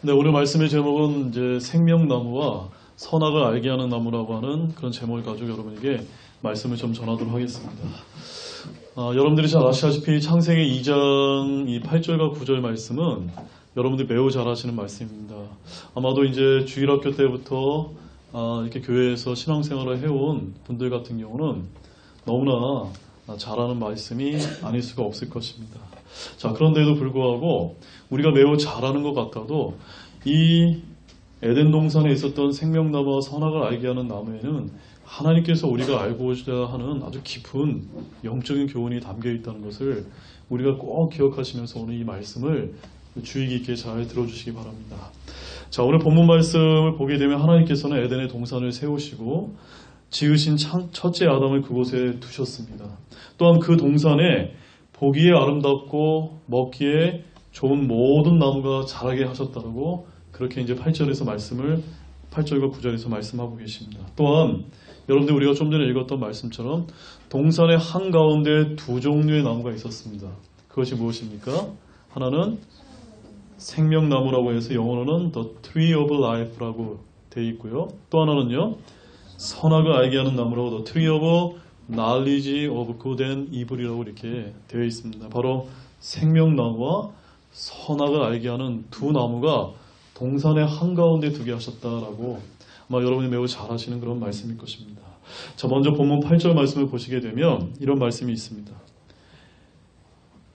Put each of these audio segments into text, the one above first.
네, 오늘 말씀의 제목은 이제 생명나무와 선악을 알게 하는 나무라고 하는 그런 제목을 가지고 여러분에게 말씀을 좀 전하도록 하겠습니다. 여러분들이 잘 아시다시피 창세기 2장 이 8절과 9절 말씀은 여러분들이 매우 잘 아시는 말씀입니다. 아마도 이제 주일학교 때부터 이렇게 교회에서 신앙생활을 해온 분들 같은 경우는 너무나 잘 아는 말씀이 아닐 수가 없을 것입니다. 자, 그런데도 불구하고 우리가 매우 잘 아는 것 같아도 이 에덴 동산에 있었던 생명나무와 선악을 알게 하는 나무에는 하나님께서 우리가 알고자 하는 아주 깊은 영적인 교훈이 담겨 있다는 것을 우리가 꼭 기억하시면서 오늘 이 말씀을 주의 깊게 잘 들어주시기 바랍니다. 자, 오늘 본문 말씀을 보게 되면 하나님께서는 에덴의 동산을 세우시고 지으신 첫째 아담을 그곳에 두셨습니다. 또한 그 동산에 보기에 아름답고 먹기에 좋은 모든 나무가 자라게 하셨다고 그렇게 이제 8절과 9절에서 말씀하고 계십니다. 또한 여러분들 우리가 좀 전에 읽었던 말씀처럼 동산의 한가운데 두 종류의 나무가 있었습니다. 그것이 무엇입니까? 하나는 생명나무라고 해서 영어로는 The Tree of Life라고 되어 있고요. 또 하나는요, 선악을 알게 하는 나무라고 The Tree of Knowledge of Good and Evil이라고 이렇게 되어 있습니다. 바로 생명나무와 선악을 알게 하는 두 나무가 동산의 한가운데 두게 하셨다라고 아마 여러분이 매우 잘 아시는 그런 말씀일 것입니다. 자, 먼저 본문 8절 말씀을 보시게 되면 이런 말씀이 있습니다.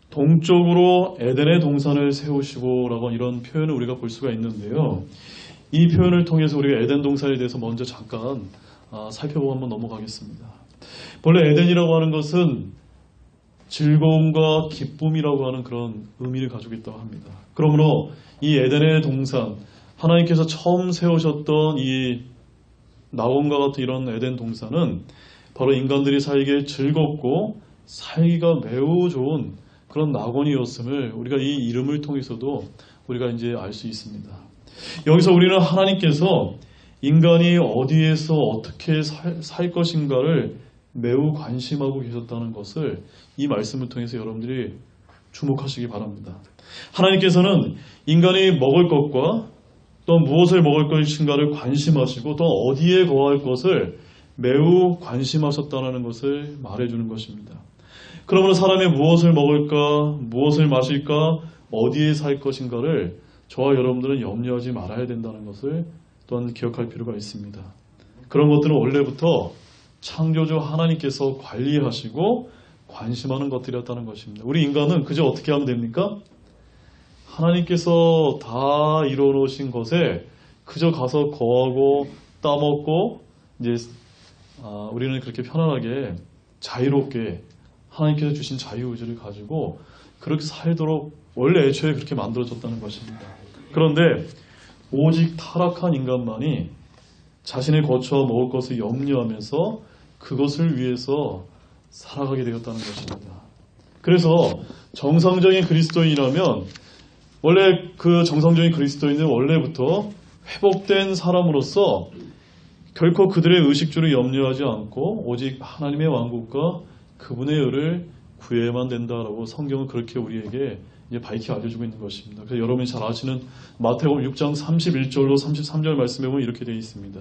동쪽으로 에덴의 동산을 세우시고 라고 이런 표현을 우리가 볼 수가 있는데요. 이 표현을 통해서 우리가 에덴 동산에 대해서 먼저 잠깐 살펴보고 한번 넘어가겠습니다. 본래 에덴이라고 하는 것은 즐거움과 기쁨이라고 하는 그런 의미를 가지고 있다고 합니다. 그러므로 이 에덴의 동산, 하나님께서 처음 세우셨던 이 낙원과 같은 이런 에덴 동산은 바로 인간들이 살기에 즐겁고 살기가 매우 좋은 그런 낙원이었음을 우리가 이 이름을 통해서도 우리가 이제 알 수 있습니다. 여기서 우리는 하나님께서 인간이 어디에서 어떻게 살 것인가를 매우 관심하고 계셨다는 것을 이 말씀을 통해서 여러분들이 주목하시기 바랍니다. 하나님께서는 인간이 먹을 것과 또 무엇을 먹을 것인가를 관심하시고 또 어디에 거할 것을 매우 관심하셨다는 것을 말해주는 것입니다. 그러므로 사람이 무엇을 먹을까, 무엇을 마실까, 어디에 살 것인가를 저와 여러분들은 염려하지 말아야 된다는 것을 또한 기억할 필요가 있습니다. 그런 것들은 원래부터 창조주 하나님께서 관리하시고 관심하는 것들이었다는 것입니다. 우리 인간은 그저 어떻게 하면 됩니까? 하나님께서 다 이뤄놓으신 것에 그저 가서 거하고 따먹고 이제 우리는 그렇게 편안하게 자유롭게 하나님께서 주신 자유의지를 가지고 그렇게 살도록 원래 애초에 그렇게 만들어졌다는 것입니다. 그런데 오직 타락한 인간만이 자신의 거처와 먹을 것을 염려하면서 그것을 위해서 살아가게 되었다는 것입니다. 그래서 정상적인 그리스도인이라면 원래 그 정상적인 그리스도인은 원래부터 회복된 사람으로서 결코 그들의 의식주를 염려하지 않고 오직 하나님의 왕국과 그분의 의를 구해야만 된다라고 성경은 그렇게 우리에게 이제 밝히 알려주고 있는 것입니다. 그래서 여러분이 잘 아시는 마태복음 6장 31절로 33절 말씀에 보면 이렇게 되어 있습니다.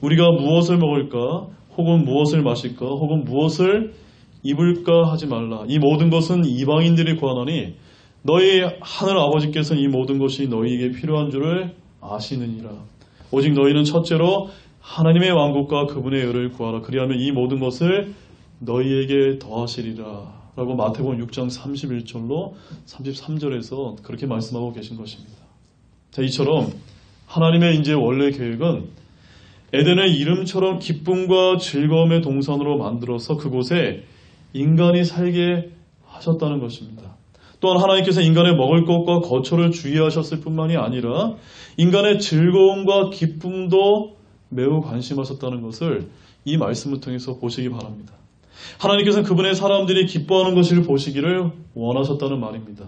우리가 무엇을 먹을까, 혹은 무엇을 마실까, 혹은 무엇을 입을까 하지 말라. 이 모든 것은 이방인들이 구하나니 너희 하늘 아버지께서는 이 모든 것이 너희에게 필요한 줄을 아시느니라. 오직 너희는 첫째로 하나님의 왕국과 그분의 의를 구하라. 그리하면 이 모든 것을 너희에게 더하시리라. 라고 마태복음 6장 31절로 33절에서 그렇게 말씀하고 계신 것입니다. 자, 이처럼 하나님의 이제 원래 계획은 에덴의 이름처럼 기쁨과 즐거움의 동산으로 만들어서 그곳에 인간이 살게 하셨다는 것입니다. 또한 하나님께서 인간의 먹을 것과 거처를 주의하셨을 뿐만이 아니라 인간의 즐거움과 기쁨도 매우 관심하셨다는 것을 이 말씀을 통해서 보시기 바랍니다. 하나님께서는 그분의 사람들이 기뻐하는 것을 보시기를 원하셨다는 말입니다.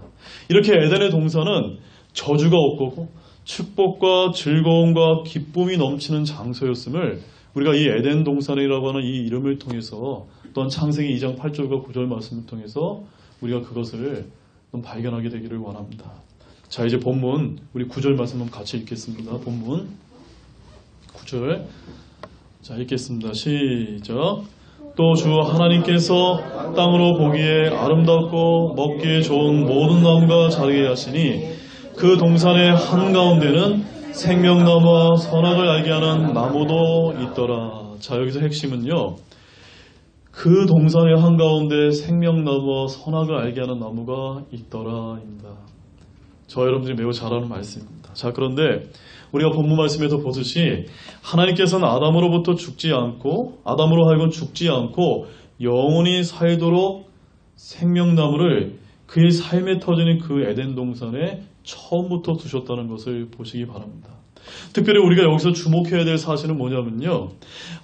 이렇게 에덴의 동산은 저주가 없고 축복과 즐거움과 기쁨이 넘치는 장소였음을 우리가 이 에덴 동산이라고 하는 이 이름을 통해서 또한 창세기 2장 8절과 9절 말씀을 통해서 우리가 그것을 좀 발견하게 되기를 원합니다. 자, 이제 본문 우리 9절 말씀 한번 같이 읽겠습니다. 본문 9절. 자, 읽겠습니다. 시작. 또 주 하나님께서 땅으로 보기에 아름답고 먹기에 좋은 모든 나무가 자라게 하시니 그 동산의 한가운데는 생명나무와 선악을 알게 하는 나무도 있더라. 자, 여기서 핵심은요, 그 동산의 한가운데 생명나무와 선악을 알게 하는 나무가 있더라입니다. 저 여러분들이 매우 잘 아는 말씀입니다. 자, 그런데 우리가 본문 말씀에서 보듯이 하나님께서는 아담으로 하여금 죽지 않고 영원히 살도록 생명나무를 그의 삶의 터전인 그 에덴 동산에 처음부터 두셨다는 것을 보시기 바랍니다. 특별히 우리가 여기서 주목해야 될 사실은 뭐냐면요,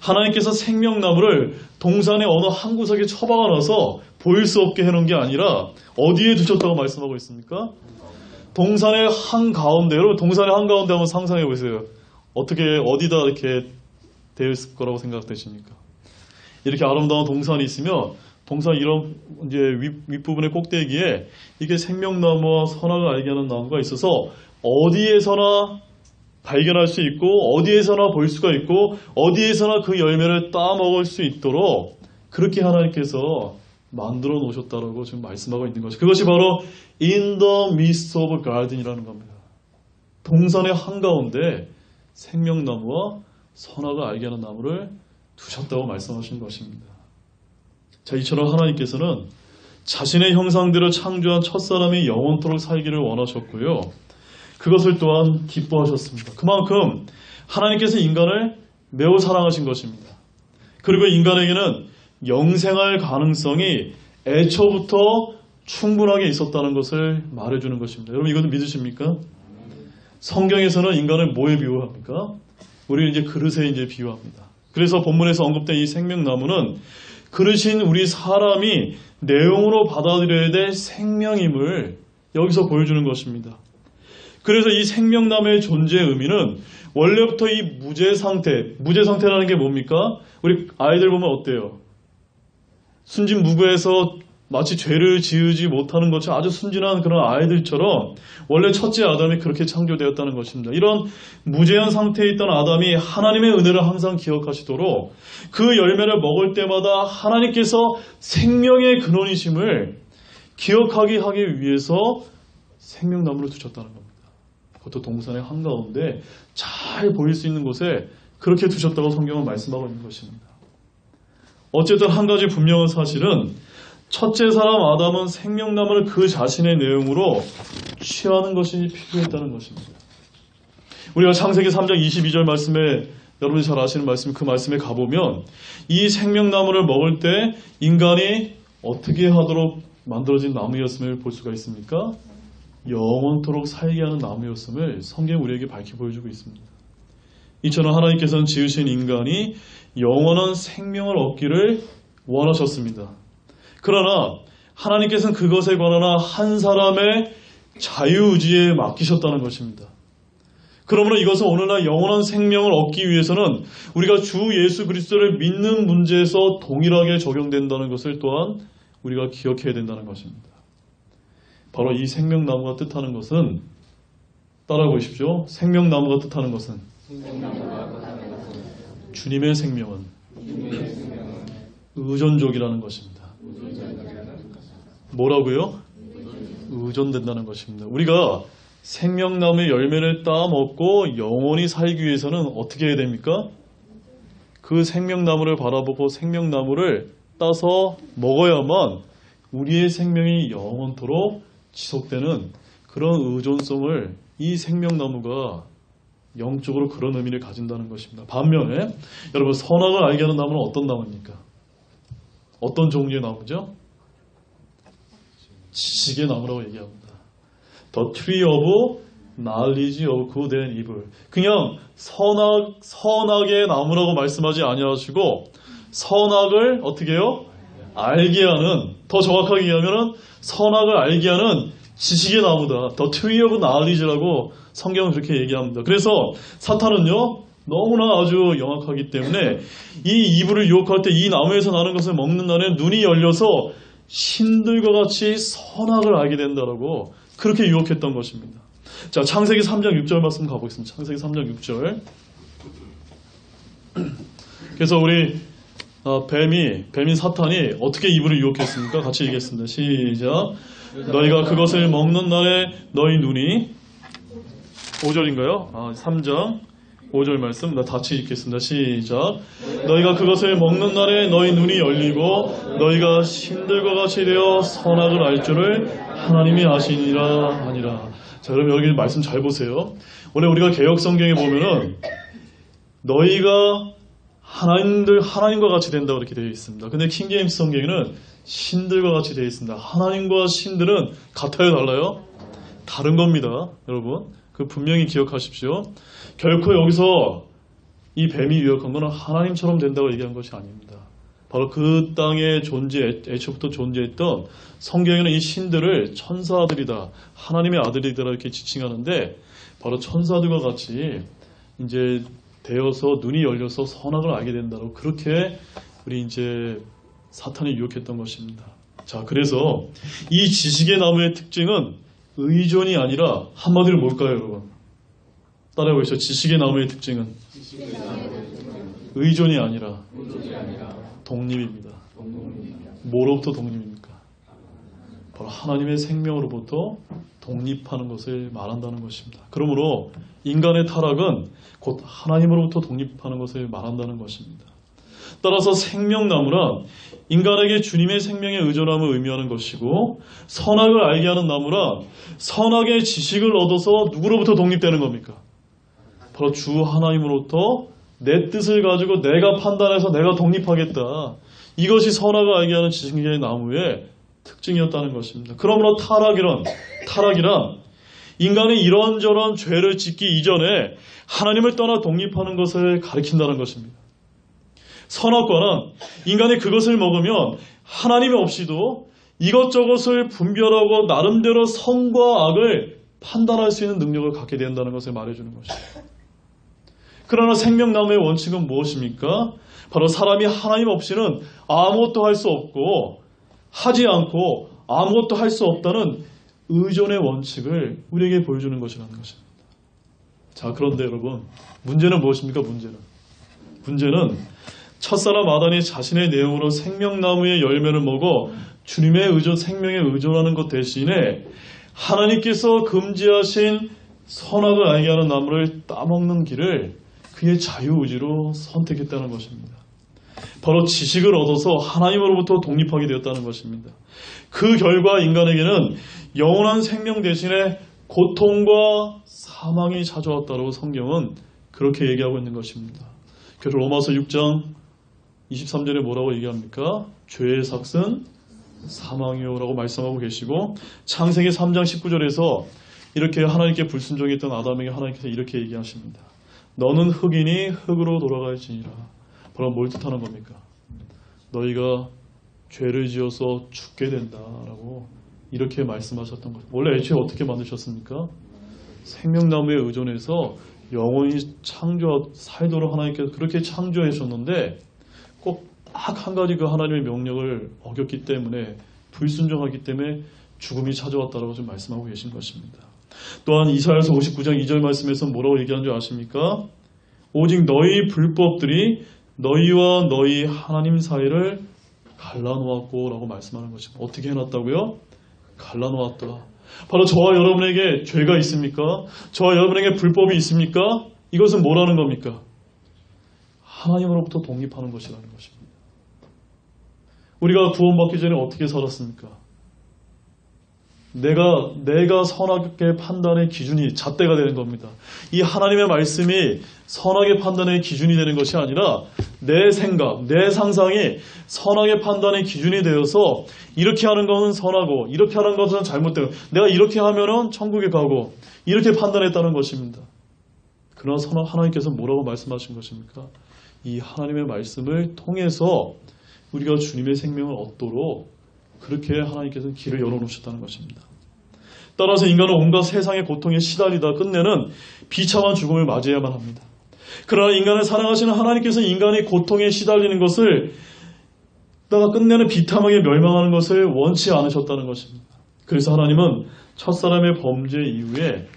하나님께서 생명나무를 동산의 어느 한 구석에 처박아놔서 보일 수 없게 해놓은 게 아니라 어디에 두셨다고 말씀하고 있습니까? 동산의 한가운데. 여러분, 동산의 한가운데 한번 상상해 보세요. 어디다 이렇게 되어 있을 거라고 생각되십니까? 이렇게 아름다운 동산이 있으면 동산 이런 이제 윗부분의 꼭대기에 이게 생명나무와 선악을 알게 하는 나무가 있어서 어디에서나 발견할 수 있고 어디에서나 볼 수가 있고 어디에서나 그 열매를 따먹을 수 있도록 그렇게 하나님께서 만들어 놓으셨다라고 지금 말씀하고 있는 것이, 그것이 바로 in the midst of a garden이라는 겁니다. 동산의 한가운데 생명나무와 선악을 알게 하는 나무를 두셨다고 말씀하신 것입니다. 자, 이처럼 하나님께서는 자신의 형상대로 창조한 첫사람이 영원토록 살기를 원하셨고요, 그것을 또한 기뻐하셨습니다. 그만큼 하나님께서 인간을 매우 사랑하신 것입니다. 그리고 인간에게는 영생할 가능성이 애초부터 충분하게 있었다는 것을 말해주는 것입니다. 여러분, 이것은 믿으십니까? 성경에서는 인간을 뭐에 비유합니까? 우리는 이제 그릇에 이제 비유합니다. 그래서 본문에서 언급된 이 생명나무는 그릇인 우리 사람이 내용으로 받아들여야 될 생명임을 여기서 보여주는 것입니다. 그래서 이 생명나무의 존재의 의미는 원래부터 이 무죄상태라는 게 뭡니까? 우리 아이들 보면 어때요? 순진무구해서 마치 죄를 지으지 못하는 것처럼 아주 순진한 그런 아이들처럼 원래 첫째 아담이 그렇게 창조되었다는 것입니다. 이런 무죄한 상태에 있던 아담이 하나님의 은혜를 항상 기억하시도록 그 열매를 먹을 때마다 하나님께서 생명의 근원이심을 기억하게 하기 위해서 생명나무를 두셨다는 겁니다. 그것도 동산의 한가운데 잘 보일 수 있는 곳에 그렇게 두셨다고 성경은 말씀하고 있는 것입니다. 어쨌든 한 가지 분명한 사실은 첫째 사람 아담은 생명나무를 그 자신의 내용으로 취하는 것이 필요했다는 것입니다. 우리가 창세기 3장 22절 말씀에, 여러분이 잘 아시는 말씀, 그 말씀에 가보면 이 생명나무를 먹을 때 인간이 어떻게 하도록 만들어진 나무였음을 볼 수가 있습니까? 영원토록 살게 하는 나무였음을 성경이 우리에게 밝히 보여주고 있습니다. 이처럼 하나님께서는 지으신 인간이 영원한 생명을 얻기를 원하셨습니다. 그러나 하나님께서는 그것에 관한 한 사람의 자유의지에 맡기셨다는 것입니다. 그러므로 이것은 오늘날 영원한 생명을 얻기 위해서는 우리가 주 예수 그리스도를 믿는 문제에서 동일하게 적용된다는 것을 또한 우리가 기억해야 된다는 것입니다. 바로 이 생명나무가 뜻하는 것은, 따라해 보십시오. 생명나무가 뜻하는 것은 주님의 생명은 의존족이라는 것입니다. 뭐라고요? 의존된다는 것입니다. 우리가 생명나무의 열매를 따먹고 영원히 살기 위해서는 어떻게 해야 됩니까? 그 생명나무를 바라보고 생명나무를 따서 먹어야만 우리의 생명이 영원토록 지속되는 그런 의존성을 이 생명나무가 영적으로 그런 의미를 가진다는 것입니다. 반면에 여러분, 선악을 알게 하는 나무는 어떤 나무입니까? 어떤 종류의 나무죠? 지식의 나무라고 얘기합니다. The tree of knowledge of good and evil. 그냥 선악의 나무라고 말씀하지 아니하시고 선악을 어떻게 해요? 알게 하는, 더 정확하게 얘기하면 선악을 알게 하는 지식의 나무다. The tree of knowledge라고 성경은 그렇게 얘기합니다. 그래서 사탄은요, 너무나 아주 영악하기 때문에 이 이브를 유혹할 때 이 나무에서 나는 것을 먹는 날에 눈이 열려서 신들과 같이 선악을 알게 된다라고 그렇게 유혹했던 것입니다. 자, 창세기 3장 6절 말씀 가보겠습니다. 창세기 3장 6절. 그래서 우리 뱀인 사탄이 어떻게 이브를 유혹했습니까? 같이 얘기했습니다. 시작. 너희가 그것을 먹는 날에 너희 눈이 5절인가요? 3장 5절 말씀 같이 읽겠습니다. 시작. 너희가 그것을 먹는 날에 너희 눈이 열리고 너희가 신들과 같이 되어 선악을 알 줄을 하나님이 아시니라 하니라. 자, 그럼 여기 말씀 잘 보세요. 원래 우리가 개역 성경에 보면은 너희가 하나님과 같이 된다 그렇게 되어 있습니다. 근데 킹제임스 성경에는 신들과 같이 되어 있습니다. 하나님과 신들은 같아요, 달라요? 다른 겁니다, 여러분. 그 분명히 기억하십시오. 결코 여기서 이 뱀이 유혹한 것은 하나님처럼 된다고 얘기한 것이 아닙니다. 바로 그 땅에 애초부터 존재했던 성경에는 이 신들을 천사들이다, 하나님의 아들이다 이렇게 지칭하는데 바로 천사들과 같이 이제 되어서 눈이 열려서 선악을 알게 된다고 그렇게 우리 이제 사탄이 유혹했던 것입니다. 자, 그래서 이 지식의 나무의 특징은 의존이 아니라 한마디로 뭘까요, 여러분? 따라해 보시죠. 지식의 나무의 특징은 의존이 아니라 독립입니다. 뭐로부터 독립입니까? 바로 하나님의 생명으로부터 독립하는 것을 말한다는 것입니다. 그러므로 인간의 타락은 곧 하나님으로부터 독립하는 것을 말한다는 것입니다. 따라서 생명나무란 인간에게 주님의 생명에 의존함을 의미하는 것이고 선악을 알게 하는 나무란 선악의 지식을 얻어서 누구로부터 독립되는 겁니까? 바로 주 하나님으로부터 내 뜻을 가지고 내가 판단해서 내가 독립하겠다. 이것이 선악을 알게 하는 지식의 나무의 특징이었다는 것입니다. 그러므로 타락이란 인간이 이런저런 죄를 짓기 이전에 하나님을 떠나 독립하는 것을 가리킨다는 것입니다. 선악과는 인간이 그것을 먹으면 하나님이 없이도 이것저것을 분별하고 나름대로 선과 악을 판단할 수 있는 능력을 갖게 된다는 것을 말해주는 것입니다. 그러나 생명나무의 원칙은 무엇입니까? 바로 사람이 하나님 없이는 아무것도 할 수 없고 하지 않고 아무것도 할 수 없다는 의존의 원칙을 우리에게 보여주는 것이라는 것입니다. 자, 그런데 여러분, 문제는 무엇입니까? 문제는 첫사람 아담이 자신의 내용으로 생명나무의 열매를 먹어 주님의 생명에 의존하는 것 대신에 하나님께서 금지하신 선악을 알게 하는 나무를 따먹는 길을 그의 자유의지로 선택했다는 것입니다. 바로 지식을 얻어서 하나님으로부터 독립하게 되었다는 것입니다. 그 결과 인간에게는 영원한 생명 대신에 고통과 사망이 찾아왔다고 성경은 그렇게 얘기하고 있는 것입니다. 그래서 로마서 6장 23절에 뭐라고 얘기합니까? 죄의 삭은 사망이요라고 말씀하고 계시고 창세기 3장 19절에서 이렇게 하나님께 불순종했던 아담에게 하나님께서 이렇게 얘기하십니다. 너는 흙이니 흙으로 돌아갈지니라. 바로 뭘 뜻하는 겁니까? 너희가 죄를 지어서 죽게 된다라고 이렇게 말씀하셨던 거죠. 원래 애초에 어떻게 만드셨습니까? 생명나무에 의존해서 영원히 살도록 하나님께서 그렇게 창조해 주셨는데 꼭 딱 한 가지 그 하나님의 명령을 어겼기 때문에 불순종하기 때문에 죽음이 찾아왔다라고 지금 말씀하고 계신 것입니다. 또한 이사야서 59장 2절 말씀에서 뭐라고 얘기한 줄 아십니까? 오직 너희 불법들이 너희와 너희 하나님 사이를 갈라놓았고 라고 말씀하는 것입니다. 어떻게 해놨다고요? 갈라놓았다. 바로 저와 여러분에게 죄가 있습니까? 저와 여러분에게 불법이 있습니까? 이것은 뭐라는 겁니까? 하나님으로부터 독립하는 것이라는 것입니다. 우리가 구원받기 전에 어떻게 살았습니까? 내가 선악의 판단의 기준이 잣대가 되는 겁니다. 이 하나님의 말씀이 선악의 판단의 기준이 되는 것이 아니라 내 생각, 내 상상이 선악의 판단의 기준이 되어서 이렇게 하는 것은 선하고 이렇게 하는 것은 잘못되고 내가 이렇게 하면은 천국에 가고 이렇게 판단했다는 것입니다. 그러나 하나님께서 뭐라고 말씀하신 것입니까? 이 하나님의 말씀을 통해서 우리가 주님의 생명을 얻도록 그렇게 하나님께서는 길을 열어놓으셨다는 것입니다. 따라서 인간은 온갖 세상의 고통에 시달리다 끝내는 비참한 죽음을 맞이해야만 합니다. 그러나 인간을 사랑하시는 하나님께서는 인간이 고통에 시달리는 것을 다가 끝내는 비참하게 멸망하는 것을 원치 않으셨다는 것입니다. 그래서 하나님은 첫사람의 범죄 이후에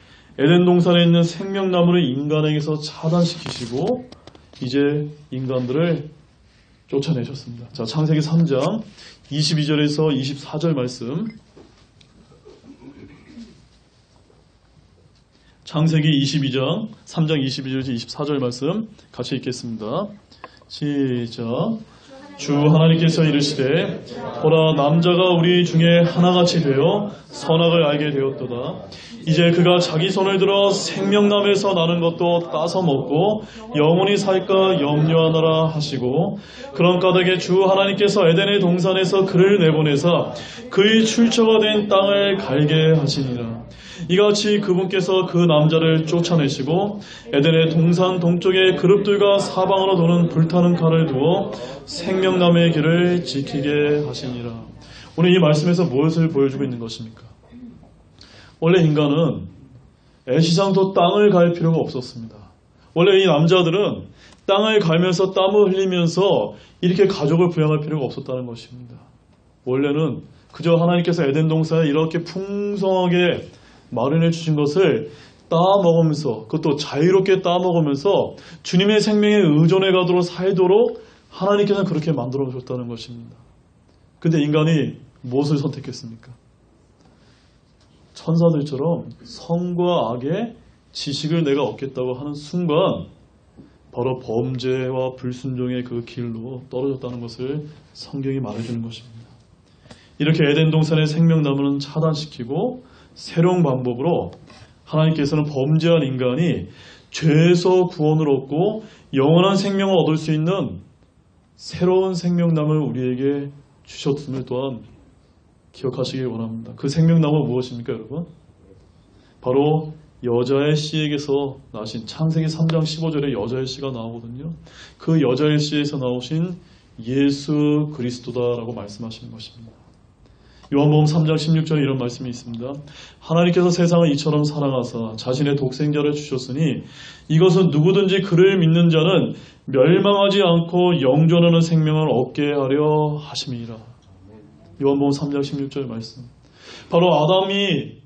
에덴 동산에 있는 생명나무를 인간에게서 차단시키시고 이제 인간들을 쫓아내셨습니다. 자, 창세기 3장 22절에서 24절 말씀. 창세기 22장 3장 22절에서 24절 말씀 같이 읽겠습니다. 시작. 주 하나님께서 이르시되 보라 남자가 우리 중에 하나같이 되어 선악을 알게 되었도다. 이제 그가 자기 손을 들어 생명나무에서 나는 것도 따서 먹고 영원히 살까 염려하노라 하시고 그런 까닭에 주 하나님께서 에덴의 동산에서 그를 내보내사 그의 출처가 된 땅을 갈게 하시니라. 이같이 그분께서 그 남자를 쫓아내시고 에덴의 동산 동쪽에 그룹들과 사방으로 도는 불타는 칼을 두어 생명나무의 길을 지키게 하시니라. 오늘 이 말씀에서 무엇을 보여주고 있는 것입니까? 원래 인간은 애시장도 땅을 갈 필요가 없었습니다. 원래 이 남자들은 땅을 갈면서 땀을 흘리면서 이렇게 가족을 부양할 필요가 없었다는 것입니다. 원래는 그저 하나님께서 에덴 동산에 이렇게 풍성하게 마련해 주신 것을 따먹으면서 그것도 자유롭게 따먹으면서 주님의 생명에 의존해 가도록 살도록 하나님께서는 그렇게 만들어 주셨다는 것입니다. 근데 인간이 무엇을 선택했습니까? 천사들처럼 선과 악의 지식을 내가 얻겠다고 하는 순간 바로 범죄와 불순종의 그 길로 떨어졌다는 것을 성경이 말해주는 것입니다. 이렇게 에덴 동산의 생명나무는 차단시키고 새로운 방법으로 하나님께서는 범죄한 인간이 죄에서 구원을 얻고 영원한 생명을 얻을 수 있는 새로운 생명나무를 우리에게 주셨음을 또한 기억하시길 원합니다. 그 생명나무가 무엇입니까, 여러분? 바로 여자의 씨에게서 나신 창세기 3장 15절에 여자의 씨가 나오거든요. 그 여자의 씨에서 나오신 예수 그리스도다라고 말씀하시는 것입니다. 요한복음 3장 16절에 이런 말씀이 있습니다. 하나님께서 세상을 이처럼 사랑하사 자신의 독생자를 주셨으니 이것은 누구든지 그를 믿는 자는 멸망하지 않고 영존하는 생명을 얻게 하려 하심이라. 요한복음 3장 16절 말씀. 바로 아담이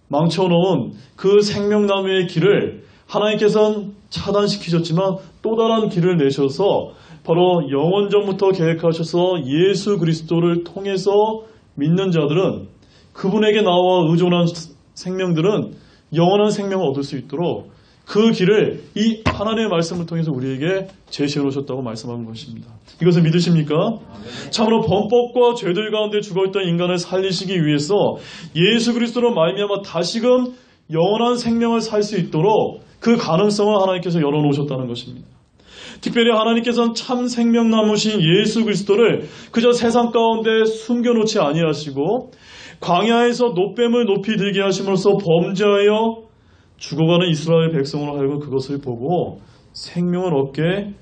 망쳐놓은 그 생명나무의 길을 하나님께서는 차단시키셨지만 또 다른 길을 내셔서 바로 영원전부터 계획하셔서 예수 그리스도를 통해서 믿는 자들은 그분에게 나와 의존한 생명들은 영원한 생명을 얻을 수 있도록 그 길을 이 하나님의 말씀을 통해서 우리에게 제시해 놓으셨다고 말씀하는 것입니다. 이것을 믿으십니까? 참으로 범법과 죄들 가운데 죽어있던 인간을 살리시기 위해서 예수 그리스도로 말미암아 다시금 영원한 생명을 살 수 있도록 그 가능성을 하나님께서 열어놓으셨다는 것입니다. 특별히 하나님께서는 참 생명나무신 예수 그리스도를 그저 세상 가운데 숨겨놓지 아니하시고 광야에서 노뱀을 높이 들게 하심으로써 범죄하여 죽어가는 이스라엘 백성으로 하여금 그것을 보고 생명을 얻게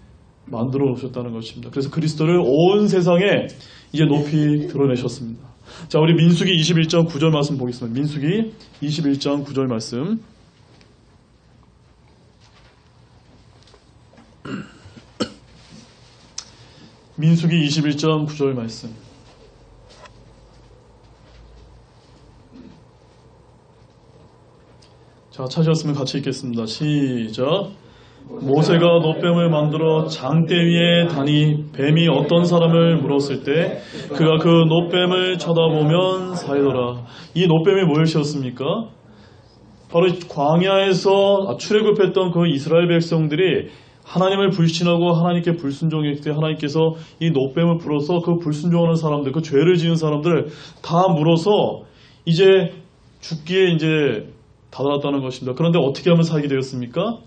만들어 놓으셨다는 것입니다. 그래서 그리스도를 온 세상에 이제 높이 드러내셨습니다. 자, 우리 민수기 21장 9절 말씀 보겠습니다. 민수기 21장 9절 말씀. 민수기 21장 9절 말씀. 자, 찾으셨으면 같이 읽겠습니다. 시작. 모세가 노뱀을 만들어 장대 위에 다니 뱀이 어떤 사람을 물었을 때 그가 그 노뱀을 쳐다보면 살더라. 이 노뱀이 무엇이었습니까? 바로 광야에서 출애굽했던 그 이스라엘 백성들이 하나님을 불신하고 하나님께 불순종했을 때 하나님께서 이 노뱀을 불어서 그 불순종하는 사람들, 그 죄를 지은 사람들을 다 물어서 이제 죽기에 이제 다다랐다는 것입니다. 그런데 어떻게 하면 살게 되었습니까?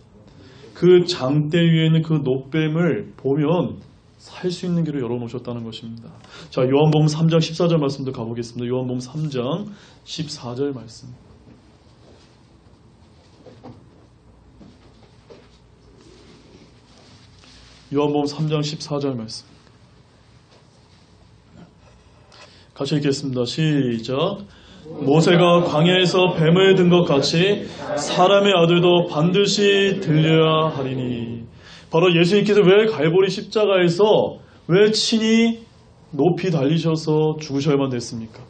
그 장대 위에 있는 그 노뱀을 보면 살 수 있는 길을 열어놓으셨다는 것입니다. 자, 요한복음 3장 14절 말씀도 가보겠습니다. 요한복음 3장 14절 말씀. 요한복음 3장 14절 말씀. 같이 읽겠습니다. 시작. 모세가 광야에서 뱀을 든 것 같이 사람의 아들도 반드시 들려야 하리니. 바로 예수님께서 왜 갈보리 십자가에서 왜 친히 높이 달리셔서 죽으셔야만 됐습니까?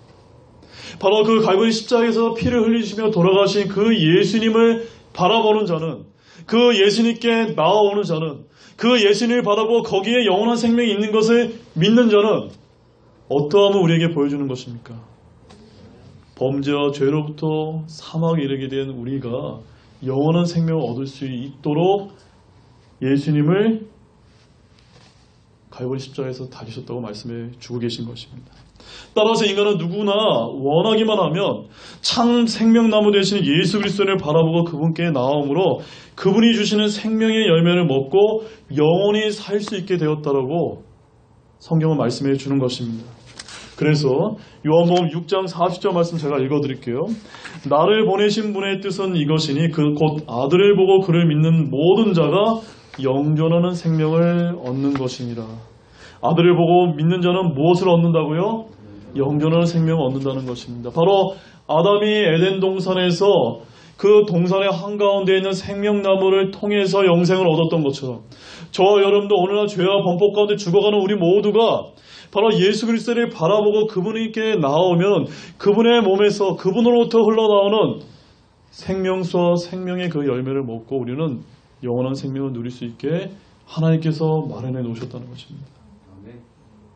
바로 그 갈보리 십자가에서 피를 흘리시며 돌아가신 그 예수님을 바라보는 자는, 그 예수님께 나아오는 자는, 그 예수님을 바라보고 거기에 영원한 생명이 있는 것을 믿는 자는 어떠함을 우리에게 보여주는 것입니까? 범죄와 죄로부터 사망에 이르게 된 우리가 영원한 생명을 얻을 수 있도록 예수님을 갈보리 십자가에서 달리셨다고 말씀해 주고 계신 것입니다. 따라서 인간은 누구나 원하기만 하면 참 생명나무 되시는 예수 그리스도를 바라보고 그분께 나아옴으로 그분이 주시는 생명의 열매를 먹고 영원히 살 수 있게 되었다라고 성경은 말씀해 주는 것입니다. 그래서 요한복음 6장 40절 말씀 제가 읽어드릴게요. 나를 보내신 분의 뜻은 이것이니 그 곧 아들을 보고 그를 믿는 모든 자가 영존하는 생명을 얻는 것이니라. 아들을 보고 믿는 자는 무엇을 얻는다고요? 영존하는 생명을 얻는다는 것입니다. 바로 아담이 에덴 동산에서 그 동산의 한가운데 있는 생명나무를 통해서 영생을 얻었던 것처럼 저와 여러분도 오늘날 죄와 범법 가운데 죽어가는 우리 모두가 바로 예수 그리스도를 바라보고 그분께 나오면 그분의 몸에서 그분으로부터 흘러나오는 생명수와 생명의 그 열매를 먹고 우리는 영원한 생명을 누릴 수 있게 하나님께서 마련해 놓으셨다는 것입니다.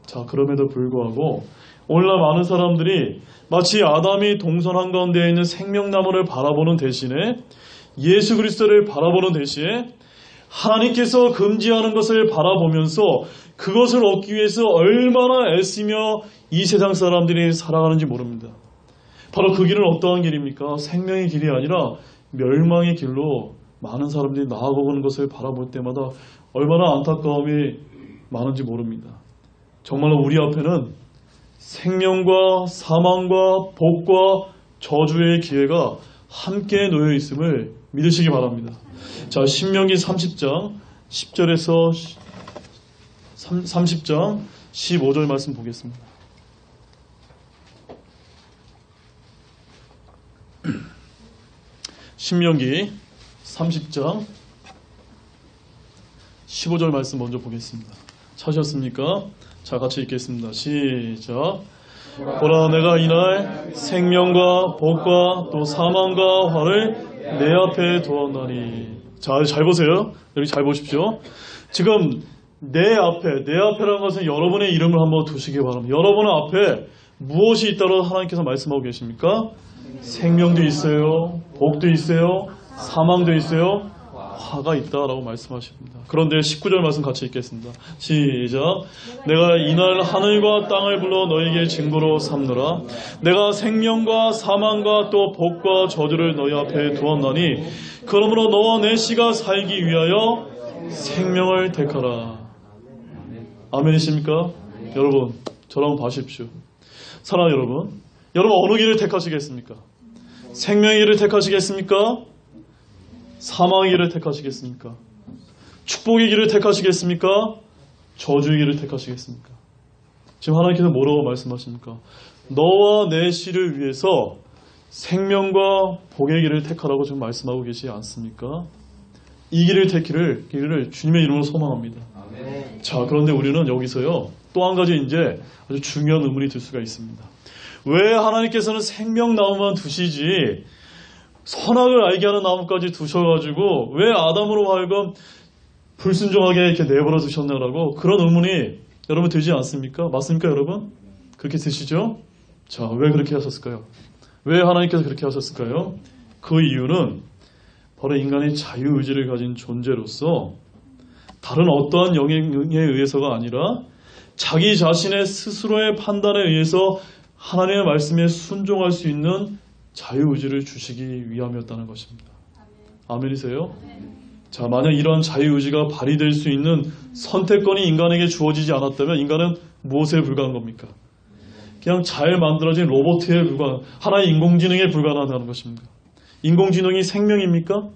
자, 그럼에도 불구하고 오늘날 많은 사람들이 마치 아담이 동산 한가운데에 있는 생명나무를 바라보는 대신에 예수 그리스도를 바라보는 대신에 하나님께서 금지하는 것을 바라보면서 그것을 얻기 위해서 얼마나 애쓰며 이 세상 사람들이 살아가는지 모릅니다. 바로 그 길은 어떠한 길입니까? 생명의 길이 아니라 멸망의 길로 많은 사람들이 나아가는 것을 바라볼 때마다 얼마나 안타까움이 많은지 모릅니다. 정말로 우리 앞에는 생명과 사망과 복과 저주의 기회가 함께 놓여 있음을 믿으시기 바랍니다. 자, 신명기 30장 10절에서 30장 15절 말씀 보겠습니다. 신명기 30장 15절 말씀 먼저 보겠습니다. 찾으셨습니까? 자, 같이 읽겠습니다. 시작. 보라, 내가 이날 생명과 복과 또 사망과 화를 내 앞에 두었나니. 자, 잘 보세요. 여기 잘 보십시오. 지금 내 앞에라는 것은 여러분의 이름을 한번 두시기 바랍니다. 여러분 앞에 무엇이 있다고 하나님께서 말씀하고 계십니까? 생명도 있어요. 복도 있어요. 사망도 있어요. 화가 있다라고 말씀하십니다. 그런데 19절 말씀 같이 읽겠습니다. 시작. 내가 이날 하늘과 땅을 불러 너에게 징조로 삼느라. 내가 생명과 사망과 또 복과 저주를 너희 앞에 두었나니 그러므로 너와 내 씨가 살기 위하여 생명을 택하라. 아멘이십니까? 여러분, 저랑 봐십시오. 사랑하는 여러분, 여러분 어느 길을 택하시겠습니까? 생명의 길을 택하시겠습니까? 사망의 길을 택하시겠습니까? 축복의 길을 택하시겠습니까? 저주의 길을 택하시겠습니까? 지금 하나님께서 뭐라고 말씀하십니까? 너와 내 씨를 위해서 생명과 복의 길을 택하라고 지금 말씀하고 계시지 않습니까? 이 길을 택기를 주님의 이름으로 소망합니다. 아멘. 자, 그런데 우리는 여기서요, 또 한 가지 이제 아주 중요한 의문이 들 수가 있습니다. 왜 하나님께서는 생명나무만 두시지 선악을 알게 하는 나무까지 두셔가지고 왜 아담으로 하여금 불순종하게 이렇게 내버려 두셨냐라고 그런 의문이 여러분 들지 않습니까? 맞습니까, 여러분? 그렇게 드시죠? 자, 왜 그렇게 하셨을까요? 왜 하나님께서 그렇게 하셨을까요? 그 이유는 바로 인간이 자유의지를 가진 존재로서 다른 어떠한 영향에 의해서가 아니라 자기 자신의 스스로의 판단에 의해서 하나님의 말씀에 순종할 수 있는 자유의지를 주시기 위함이었다는 것입니다. 아멘이세요? 자, 만약 이러한 자유의지가 발휘될 수 있는 선택권이 인간에게 주어지지 않았다면 인간은 무엇에 불과한 겁니까? 그냥 잘 만들어진 로봇에 불과한, 하나의 인공지능에 불과하다는 것입니다. 인공지능이 생명입니까?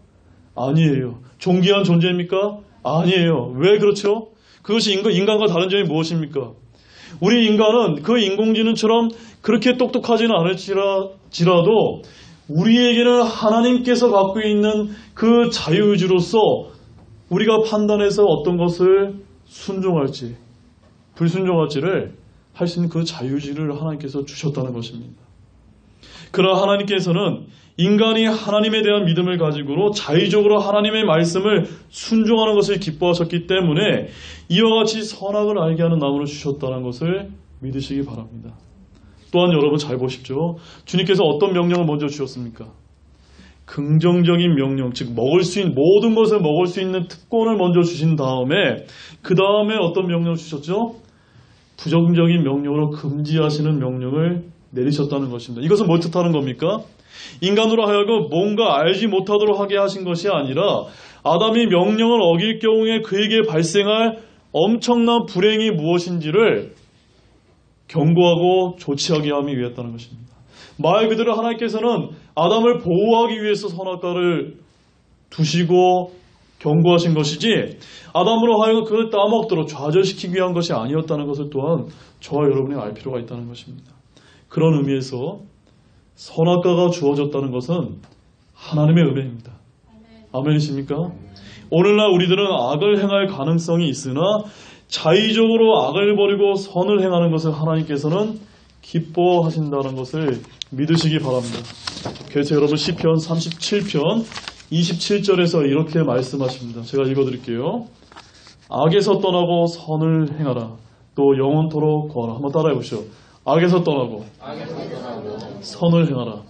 아니에요. 존귀한 존재입니까? 아니에요. 왜 그렇죠? 그것이 인간과 다른 점이 무엇입니까? 우리 인간은 그 인공지능처럼 그렇게 똑똑하지는 않을지라도 우리에게는 하나님께서 갖고 있는 그 자유의지로서 우리가 판단해서 어떤 것을 순종할지 불순종할지를 할 수 있는 그 자유의지를 하나님께서 주셨다는 것입니다. 그러나 하나님께서는 인간이 하나님에 대한 믿음을 가지고 자의적으로 하나님의 말씀을 순종하는 것을 기뻐하셨기 때문에 이와 같이 선악을 알게 하는 나무를 주셨다는 것을 믿으시기 바랍니다. 또한 여러분 잘 보십시오. 주님께서 어떤 명령을 먼저 주셨습니까? 긍정적인 명령, 즉 모든 것을 먹을 수 있는 특권을 먼저 주신 다음에 그 다음에 어떤 명령을 주셨죠? 부정적인 명령으로 금지하시는 명령을 내리셨다는 것입니다. 이것은 뭐 뜻하는 겁니까? 인간으로 하여금 뭔가 알지 못하도록 하게 하신 것이 아니라 아담이 명령을 어길 경우에 그에게 발생할 엄청난 불행이 무엇인지를 경고하고 조치하게 하기 위했다는 것입니다. 말 그대로 하나님께서는 아담을 보호하기 위해서 선악과를 두시고 경고하신 것이지 아담으로 하여금 그걸 따먹도록 좌절시키기 위한 것이 아니었다는 것을 또한 저와 여러분이 알 필요가 있다는 것입니다. 그런 의미에서 선악과가 주어졌다는 것은 하나님의 은혜입니다. 아멘이십니까? 오늘날 우리들은 악을 행할 가능성이 있으나 자의적으로 악을 버리고 선을 행하는 것을 하나님께서는 기뻐하신다는 것을 믿으시기 바랍니다. 그래서 여러분 시편 37편 27절에서 이렇게 말씀하십니다. 제가 읽어드릴게요. 악에서 떠나고 선을 행하라. 또 영원토록 거하라. 한번 따라해 보시죠. 악에서 떠나고 선을 행하라.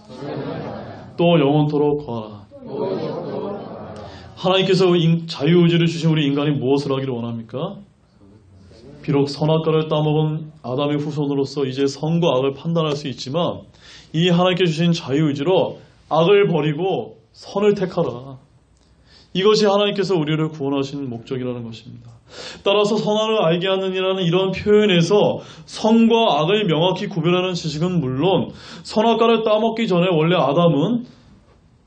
또 영원토록 거하라. 하나님께서 자유의지를 주신 우리 인간이 무엇을 하기를 원합니까? 비록 선악과를 따먹은 아담의 후손으로서 이제 선과 악을 판단할 수 있지만 이 하나님께 주신 자유의지로 악을 버리고 선을 택하라. 이것이 하나님께서 우리를 구원하신 목적이라는 것입니다. 따라서 선악을 알게 하느니라는 이런 표현에서 선과 악을 명확히 구별하는 지식은 물론 선악과를 따먹기 전에 원래 아담은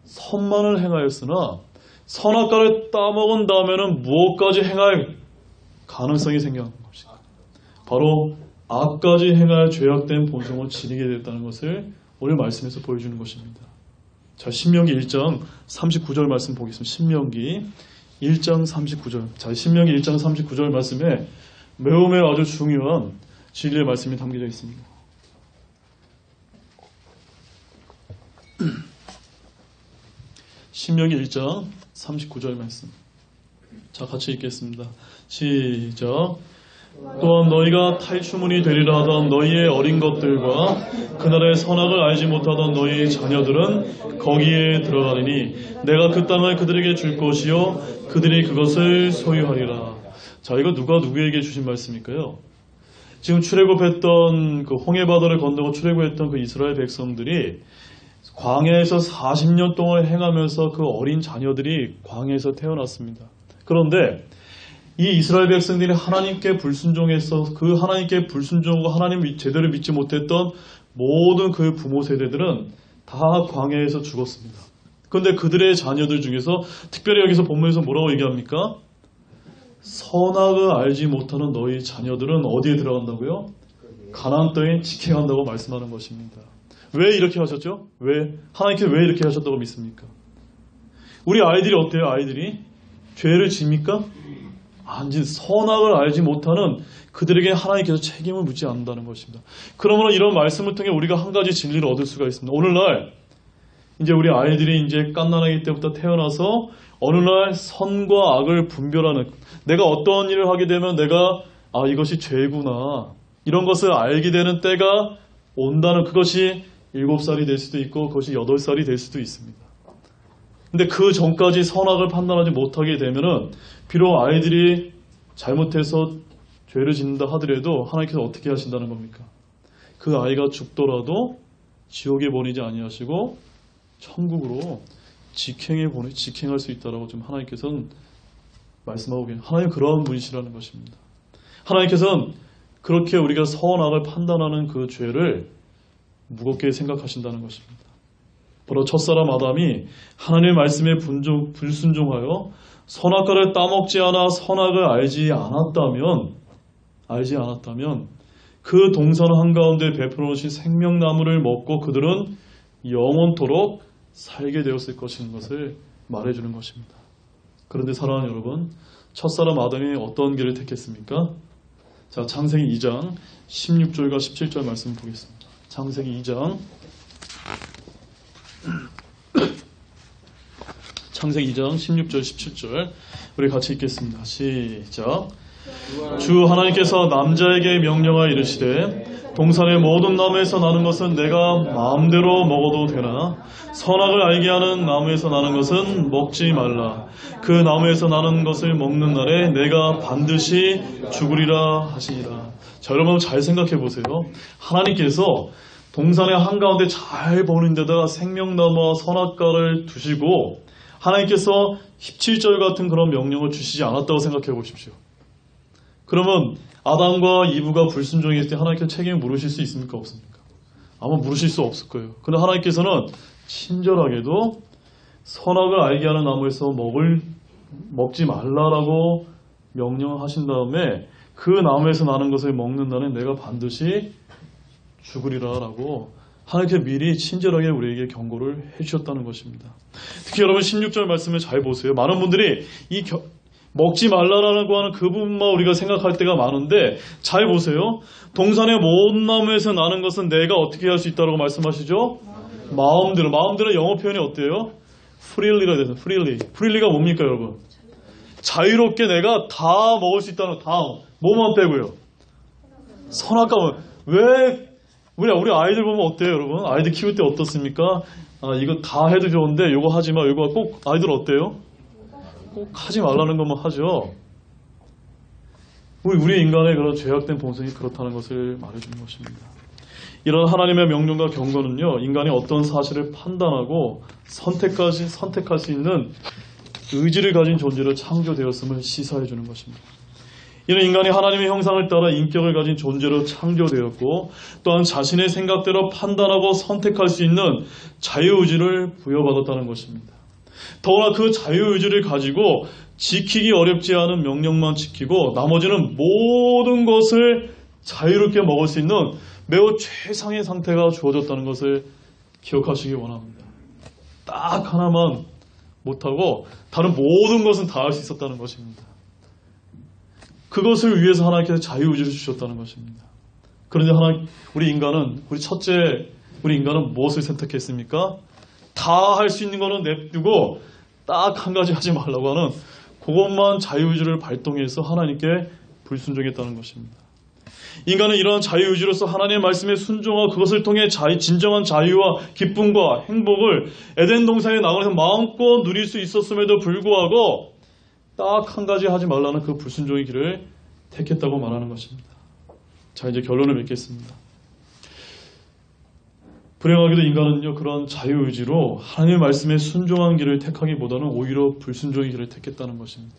선만을 행하였으나 선악과를 따먹은 다음에는 무엇까지 행할 가능성이 생겨난 것입니다. 바로 악까지 행할 죄악된 본성을 지니게 됐다는 것을 오늘 말씀에서 보여주는 것입니다. 자, 신명기 1장 39절 말씀 보겠습니다. 신명기 1장 39절. 자, 신명기 1장 39절 말씀에 매우 아주 중요한 진리의 말씀이 담겨져 있습니다. 신명기 1장 39절 말씀. 자, 같이 읽겠습니다. 시작. 또한 너희가 탈취문이 되리라 하던 너희의 어린 것들과 그날의 선악을 알지 못하던 너희의 자녀들은 거기에 들어가리니 내가 그 땅을 그들에게 줄 것이요 그들이 그것을 소유하리라. 자, 이거 누가 누구에게 주신 말씀일까요? 지금 출애굽했던 그 홍해바다를 건너고 출애굽했던 그 이스라엘 백성들이 광야에서 40년 동안 행하면서 그 어린 자녀들이 광야에서 태어났습니다. 그런데 이 이스라엘 백성들이 하나님께 불순종해서 그 하나님께 불순종하고 하나님 제대로 믿지 못했던 모든 그 부모 세대들은 다 광야에서 죽었습니다. 그런데 그들의 자녀들 중에서 특별히 여기서 본문에서 뭐라고 얘기합니까? 선악을 알지 못하는 너희 자녀들은 어디에 들어간다고요? 가나안 땅에 직행한다고 말씀하는 것입니다. 왜 이렇게 하셨죠? 왜? 하나님께서 왜 이렇게 하셨다고 믿습니까? 우리 아이들이 어때요? 아이들이? 죄를 집니까? 아니, 선악을 알지 못하는 그들에게 하나님께서 책임을 묻지 않는다는 것입니다. 그러므로 이런 말씀을 통해 우리가 한 가지 진리를 얻을 수가 있습니다. 오늘날 이제 우리 아이들이 이제 갓난아기 때부터 태어나서 어느 날 선과 악을 분별하는, 내가 어떤 일을 하게 되면 내가 이것이 죄구나 이런 것을 알게 되는 때가 온다는, 그것이 7살이 될 수도 있고 그것이 8살이 될 수도 있습니다. 근데 그 전까지 선악을 판단하지 못하게 되면은 비록 아이들이 잘못해서 죄를 짓는다 하더라도 하나님께서 어떻게 하신다는 겁니까? 그 아이가 죽더라도 지옥에 보내지 아니하시고 천국으로 직행할 수 있다라고 지금 하나님께서는 말씀하고 계세요. 하나님 그러한 분이시라는 것입니다. 하나님께서는 그렇게 우리가 선악을 판단하는 그 죄를 무겁게 생각하신다는 것입니다. 바로 첫사람 아담이 하나님의 말씀에 불순종하여 선악과를 따먹지 않아 선악을 알지 않았다면 그 동산 한가운데 베풀어놓으신 생명나무를 먹고 그들은 영원토록 살게 되었을 것인 것을 말해주는 것입니다. 그런데 사랑하는 여러분, 첫사람 아담이 어떤 길을 택했습니까? 자, 창세기 2장 16절과 17절 말씀 보겠습니다. 창세기 2장 창세기 2장 16절 17절 우리 같이 읽겠습니다. 시작. 주 하나님께서 남자에게 명령하여 이르시되 동산의 모든 나무에서 나는 것은 내가 마음대로 먹어도 되나 선악을 알게 하는 나무에서 나는 것은 먹지 말라. 그 나무에서 나는 것을 먹는 날에 내가 반드시 죽으리라 하시니라. 자, 여러분 잘 생각해 보세요. 하나님께서 동산의 한가운데 잘 보는 데다가 생명나무와 선악과를 두시고 하나님께서 17절 같은 그런 명령을 주시지 않았다고 생각해 보십시오. 그러면 아담과 이브가 불순종했을 때 하나님께서 책임을 물으실 수 있습니까? 없습니까? 아마 물으실 수 없을 거예요. 그런데 하나님께서는 친절하게도 선악을 알게 하는 나무에서 먹지 말라라고 명령하신 다음에 그 나무에서 나는 것을 먹는 날에 내가 반드시 죽으리라라고 하나님께서 미리 친절하게 우리에게 경고를 해주셨다는 것입니다. 특히 여러분 16절 말씀을 잘 보세요. 많은 분들이 먹지 말라라고 하는 그 부분만 우리가 생각할 때가 많은데 잘 보세요. 동산의 모든 나무에서 나는 것은 내가 어떻게 할 수 있다고 말씀하시죠? 마음대로 영어 표현이 어때요? freely가 돼서 freely가 뭡니까 여러분? 자유롭게 내가 다 먹을 수 있다는 다 뭐만 빼고요. 선악과 왜 우리 아이들 보면 어때요 여러분? 아이들 키울 때 어떻습니까? 이거 다 해도 좋은데 이거 하지 마. 이거 꼭 아이들 어때요? 꼭 하지 말라는 것만 하죠. 우리 인간의 그런 죄악된 본성이 그렇다는 것을 말해주는 것입니다. 이런 하나님의 명령과 경고는요, 인간이 어떤 사실을 판단하고 선택할 수 있는 의지를 가진 존재로 창조되었음을 시사해 주는 것입니다. 이는 인간이 하나님의 형상을 따라 인격을 가진 존재로 창조되었고 또한 자신의 생각대로 판단하고 선택할 수 있는 자유의지를 부여받았다는 것입니다. 더구나 그 자유의지를 가지고 지키기 어렵지 않은 명령만 지키고 나머지는 모든 것을 자유롭게 먹을 수 있는 매우 최상의 상태가 주어졌다는 것을 기억하시기 원합니다. 딱 하나만 못하고 다른 모든 것은 다 할 수 있었다는 것입니다. 그것을 위해서 하나님께서 자유의지를 주셨다는 것입니다. 그런데 우리 인간은 무엇을 선택했습니까? 다 할 수 있는 거는 냅두고 딱 한 가지 하지 말라고 하는 그것만 자유의지를 발동해서 하나님께 불순종했다는 것입니다. 인간은 이러한 자유의지로서 하나님의 말씀에 순종하고 그것을 통해 진정한 자유와 기쁨과 행복을 에덴 동산에 나가서 마음껏 누릴 수 있었음에도 불구하고 딱 한 가지 하지 말라는 그 불순종의 길을 택했다고 말하는 것입니다. 자, 이제 결론을 맺겠습니다. 불행하게도 인간은요, 그런 자유의지로 하나님의 말씀에 순종한 길을 택하기보다는 오히려 불순종의 길을 택했다는 것입니다.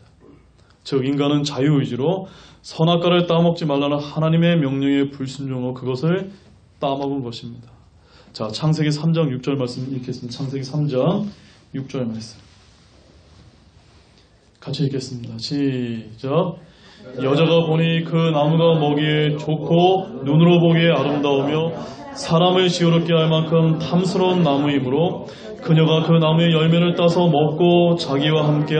즉, 인간은 자유의지로 선악과를 따먹지 말라는 하나님의 명령에 불순종하고 그것을 따먹은 것입니다. 자, 창세기 3장 6절 말씀 읽겠습니다. 창세기 3장 6절 말씀. 같이 읽겠습니다. 시작. 여자가 보니 그 나무가 먹이에 좋고 눈으로 보기에 아름다우며 사람을 지혜롭게 할 만큼 탐스러운 나무이므로 그녀가 그 나무의 열매를 따서 먹고 자기와 함께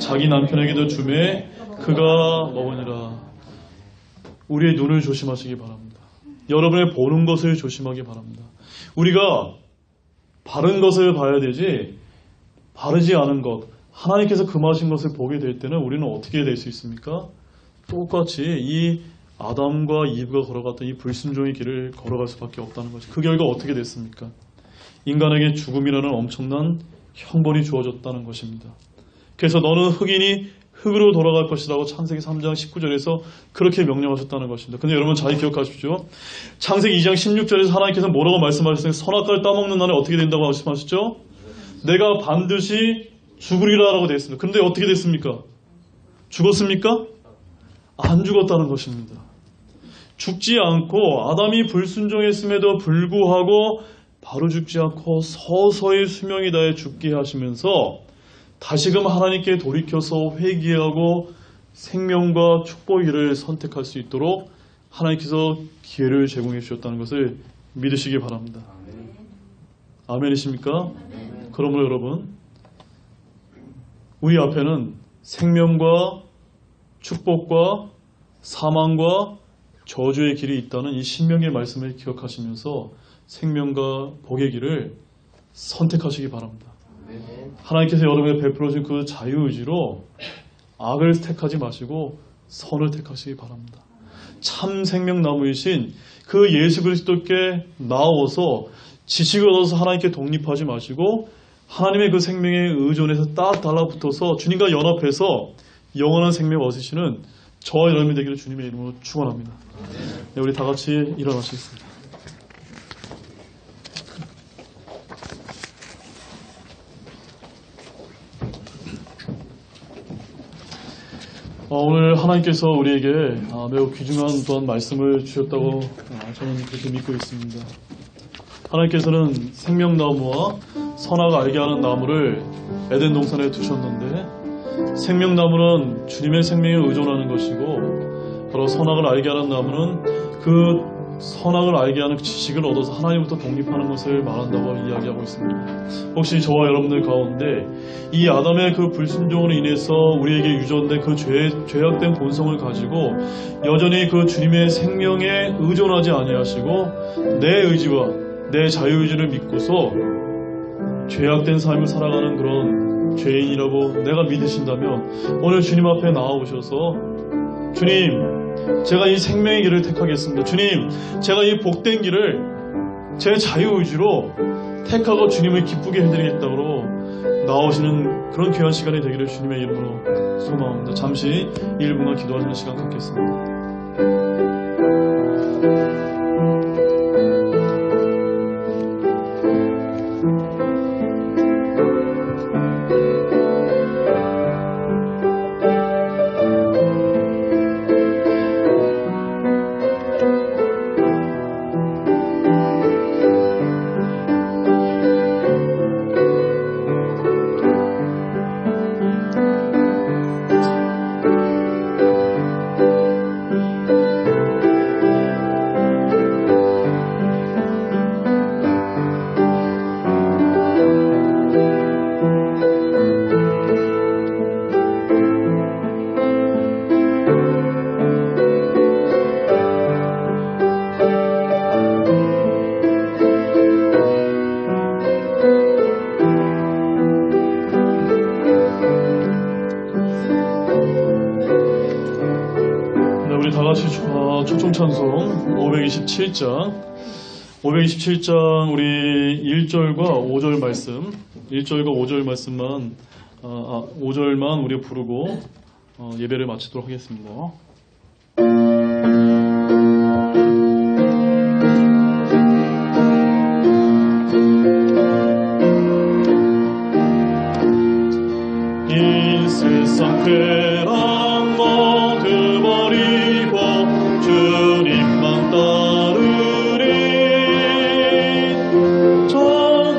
자기 남편에게도 주매 그가 먹으니라. 우리의 눈을 조심하시기 바랍니다. 여러분의 보는 것을 조심하기 바랍니다. 우리가 바른 것을 봐야 되지 바르지 않은 것, 하나님께서 금하신 것을 보게 될 때는 우리는 어떻게 될 수 있습니까? 똑같이 이 아담과 이브가 걸어갔던 이 불순종의 길을 걸어갈 수밖에 없다는 것이 그 결과 어떻게 됐습니까? 인간에게 죽음이라는 엄청난 형벌이 주어졌다는 것입니다. 그래서 너는 흑인이 흙으로 돌아갈 것이라고 창세기 3장 19절에서 그렇게 명령하셨다는 것입니다. 근데 여러분 잘 기억하십시오. 창세기 2장 16절에서 하나님께서 뭐라고 말씀하셨어요? 선악과를 따먹는 날에 어떻게 된다고 말씀하셨죠? 내가 반드시 죽으리라라고 되어 있습니다. 그런데 어떻게 됐습니까? 죽었습니까? 안 죽었다는 것입니다. 죽지 않고 아담이 불순종했음에도 불구하고 바로 죽지 않고 서서히 수명이 다해 죽게 하시면서 다시금 하나님께 돌이켜서 회개하고 생명과 축복의 길을 선택할 수 있도록 하나님께서 기회를 제공해 주셨다는 것을 믿으시기 바랍니다. 아멘이십니까? 그러므로 여러분, 우리 앞에는 생명과 축복과 사망과 저주의 길이 있다는 이 신명의 말씀을 기억하시면서 생명과 복의 길을 선택하시기 바랍니다. 하나님께서 여러분에게 베풀어준 그 자유의지로 악을 택하지 마시고 선을 택하시기 바랍니다. 참 생명나무이신 그 예수 그리스도께 나아서 지식을 얻어서 하나님께 독립하지 마시고 하나님의 그 생명에 의존해서 딱 달라붙어서 주님과 연합해서 영원한 생명을 얻으시는 저와 여러분이 되기를 주님의 이름으로 축원합니다. 네, 우리 다 같이 일어나시겠습니다. 오늘 하나님께서 우리에게 매우 귀중한 또한 말씀을 주셨다고 저는 그렇게 믿고 있습니다. 하나님께서는 생명나무와 선악을 알게 하는 나무를 에덴 동산에 두셨는데 생명나무는 주님의 생명에 의존하는 것이고 바로 선악을 알게 하는 나무는 그 선악을 알게 하는 지식을 얻어서 하나님부터 독립하는 것을 말한다고 이야기하고 있습니다. 혹시 저와 여러분들 가운데 이 아담의 그 불순종으로 인해서 우리에게 유전된 그 죄악된 본성을 가지고 여전히 그 주님의 생명에 의존하지 아니하시고 내 의지와 내 자유의지를 믿고서 죄악된 삶을 살아가는 그런 죄인이라고 내가 믿으신다면 오늘 주님 앞에 나와오셔서 주님, 제가 이 생명의 길을 택하겠습니다. 주님, 제가 이 복된 길을 제 자유의지로 택하고 주님을 기쁘게 해드리겠다고 나오시는 그런 귀한 시간이 되기를 주님의 이름으로 소망합니다. 잠시 1분간 기도하는 시간 갖겠습니다. 초청찬송 527장 우리 1절과 5절 말씀 1절과 5절 말씀만 5절만 우리가 부르고 예배를 마치도록 하겠습니다. 이 세상 쾌락 모두 버리고 주님만 따르리. 저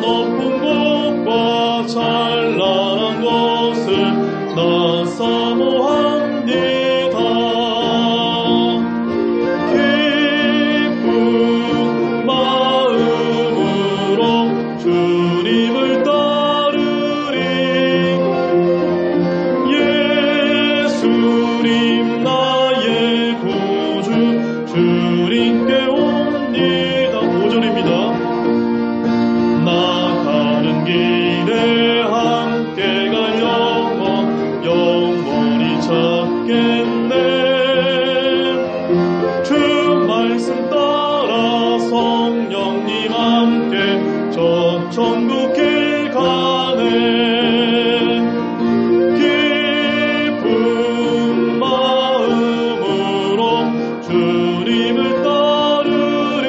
높은 곳과 찬란한 곳을 나 사모합니다. 기쁜 마음으로 주님을 따르리. 예수님 나의 구주 주님께 옵니다. 5절입니다. 나가는 길에 함께 갈 영원히 찾겠네. 주 말씀 따라 성령님 함께 저 천국 길 가네. 기쁜 마음으로 주님을 따르리.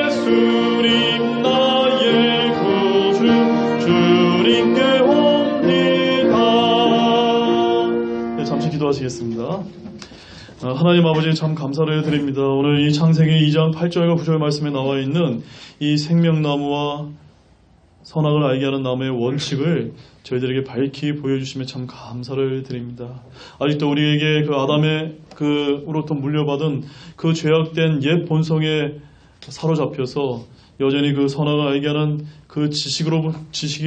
예수님 나의 구주 주님께 옵니다. 네, 잠시 기도하시겠습니다. 하나님 아버지 참 감사를 드립니다. 오늘 이 창세기 2장 8절과 9절 말씀에 나와 있는 이 생명나무와 선악을 알게 하는 나무의 원칙을 저희들에게 밝히 보여주시며 참 감사를 드립니다. 아직도 우리에게 그 아담의 그로부터 물려받은 그 죄악된 옛 본성에 사로잡혀서 여전히 그 선악을 알게 하는 그 지식에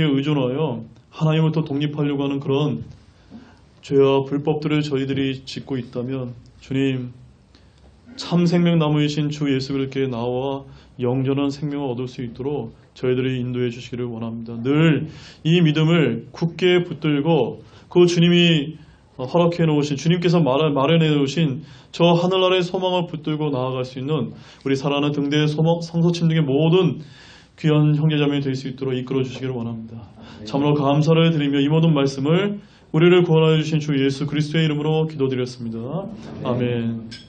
의존하여 하나님으로부터 독립하려고 하는 그런 죄와 불법들을 저희들이 짓고 있다면 주님, 참 생명나무이신 주 예수 그리스도께 나와 영전한 생명을 얻을 수 있도록 저희들이 인도해 주시기를 원합니다. 늘 이 믿음을 굳게 붙들고 그 주님이 허락해 놓으신, 주님께서 마련해 놓으신 저 하늘나라의 소망을 붙들고 나아갈 수 있는 우리 사랑하는 등대의 성도님 등의 모든 귀한 형제자매이 될 수 있도록 이끌어 주시기를 원합니다. 참으로 감사를 드리며 이 모든 말씀을 우리를 구원하여 주신 주 예수 그리스도의 이름으로 기도드렸습니다. 아멘.